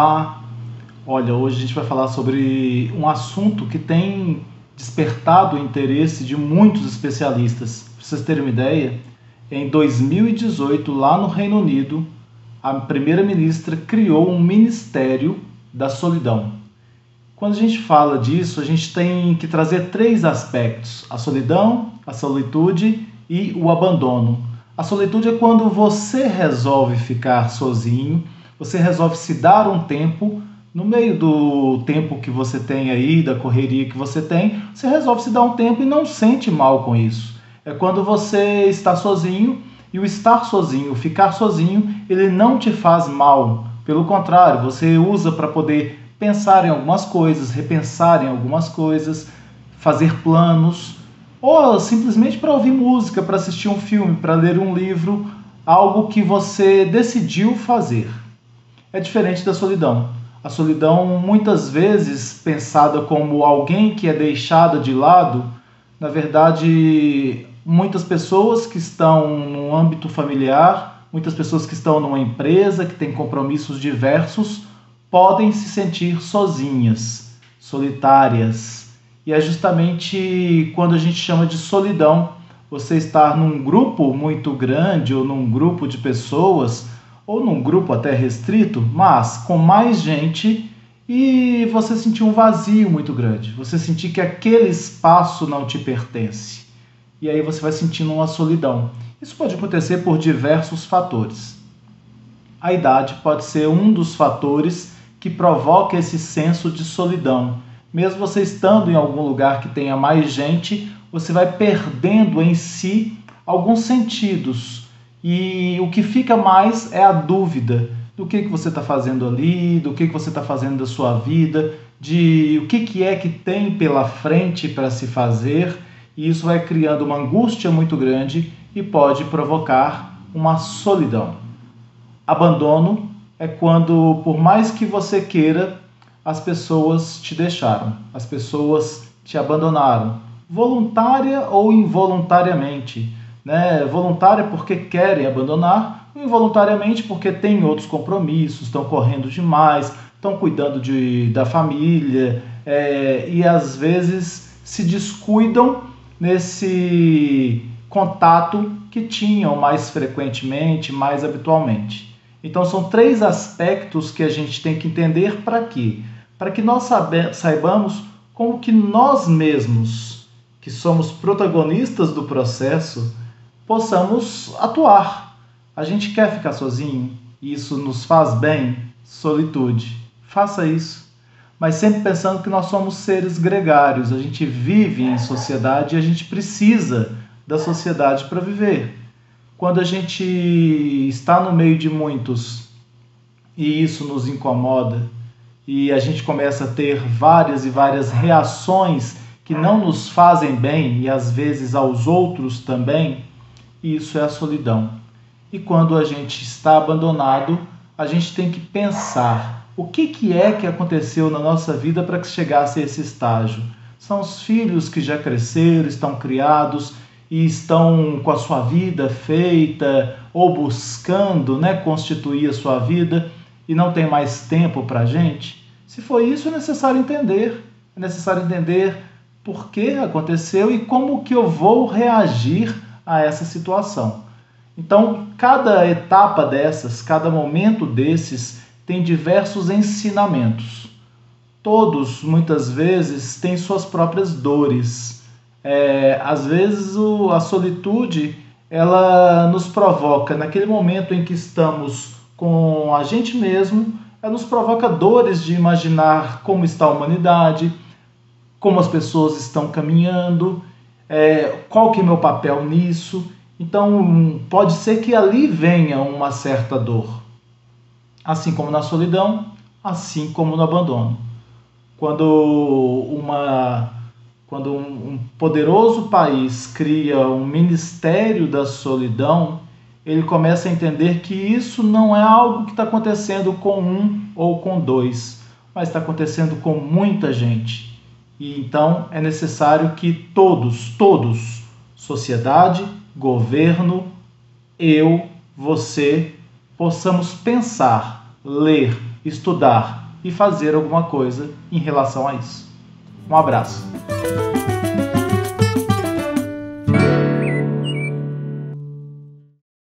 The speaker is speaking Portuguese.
Olá! Olha, hoje a gente vai falar sobre um assunto que tem despertado o interesse de muitos especialistas. Para vocês terem uma ideia, em 2018, lá no Reino Unido, a primeira-ministra criou um Ministério da Solidão. Quando a gente fala disso, a gente tem que trazer três aspectos: a solidão, a solitude e o abandono. A solitude é quando você resolve ficar sozinho, você resolve se dar um tempo, no meio do tempo que você tem aí, da correria que você tem, você resolve se dar um tempo e não sente mal com isso. É quando você está sozinho e o estar sozinho, o ficar sozinho, ele não te faz mal. Pelo contrário, você usa para poder pensar em algumas coisas, repensar em algumas coisas, fazer planos, ou simplesmente para ouvir música, para assistir um filme, para ler um livro, algo que você decidiu fazer. É diferente da solidão. A solidão, muitas vezes pensada como alguém que é deixada de lado, na verdade, muitas pessoas que estão no âmbito familiar, muitas pessoas que estão numa empresa, que têm compromissos diversos, podem se sentir sozinhas, solitárias. E é justamente quando a gente chama de solidão, você estar num grupo muito grande ou num grupo de pessoas, ou num grupo até restrito, mas com mais gente, e você sentir um vazio muito grande. Você sentir que aquele espaço não te pertence. E aí você vai sentindo uma solidão. Isso pode acontecer por diversos fatores. A idade pode ser um dos fatores que provoca esse senso de solidão. Mesmo você estando em algum lugar que tenha mais gente, você vai perdendo em si alguns sentidos. E o que fica mais é a dúvida do que você está fazendo ali, do que você está fazendo da sua vida, de o que é que tem pela frente para se fazer. E isso vai criando uma angústia muito grande e pode provocar uma solidão. Abandono é quando, por mais que você queira, as pessoas te deixaram, as pessoas te abandonaram, voluntária ou involuntariamente, né? Voluntária porque querem abandonar, involuntariamente porque têm outros compromissos, estão correndo demais, estão cuidando da família, e às vezes se descuidam nesse contato que tinham mais frequentemente, mais habitualmente. Então são três aspectos que a gente tem que entender para quê? Para que nós saibamos como que nós mesmos, que somos protagonistas do processo, possamos atuar. A gente quer ficar sozinho? Isso nos faz bem? Solitude. Faça isso. Mas sempre pensando que nós somos seres gregários, a gente vive em sociedade e a gente precisa da sociedade para viver. Quando a gente está no meio de muitos e isso nos incomoda, e a gente começa a ter várias e várias reações que não nos fazem bem e às vezes aos outros também, isso é a solidão. E quando a gente está abandonado, a gente tem que pensar o que é que aconteceu na nossa vida para que chegasse a esse estágio. São os filhos que já cresceram, estão criados e estão com a sua vida feita ou buscando, constituir a sua vida, e não tem mais tempo para a gente. Se foi isso, é necessário entender. É necessário entender por que aconteceu e como que eu vou reagir a essa situação. Então, cada etapa dessas, cada momento desses, tem diversos ensinamentos. Todos, muitas vezes, têm suas próprias dores. Às vezes, a solitude, ela nos provoca, naquele momento em que estamos com a gente mesmo, ela nos provoca dores de imaginar como está a humanidade, como as pessoas estão caminhando, qual que é meu papel nisso. Então, pode ser que ali venha uma certa dor. Assim como na solidão, assim como no abandono. Quando um poderoso país cria um Ministério da Solidão, ele começa a entender que isso não é algo que está acontecendo com um ou com dois, mas está acontecendo com muita gente. E então é necessário que todos, sociedade, governo, eu, você, possamos pensar, ler, estudar e fazer alguma coisa em relação a isso. Um abraço.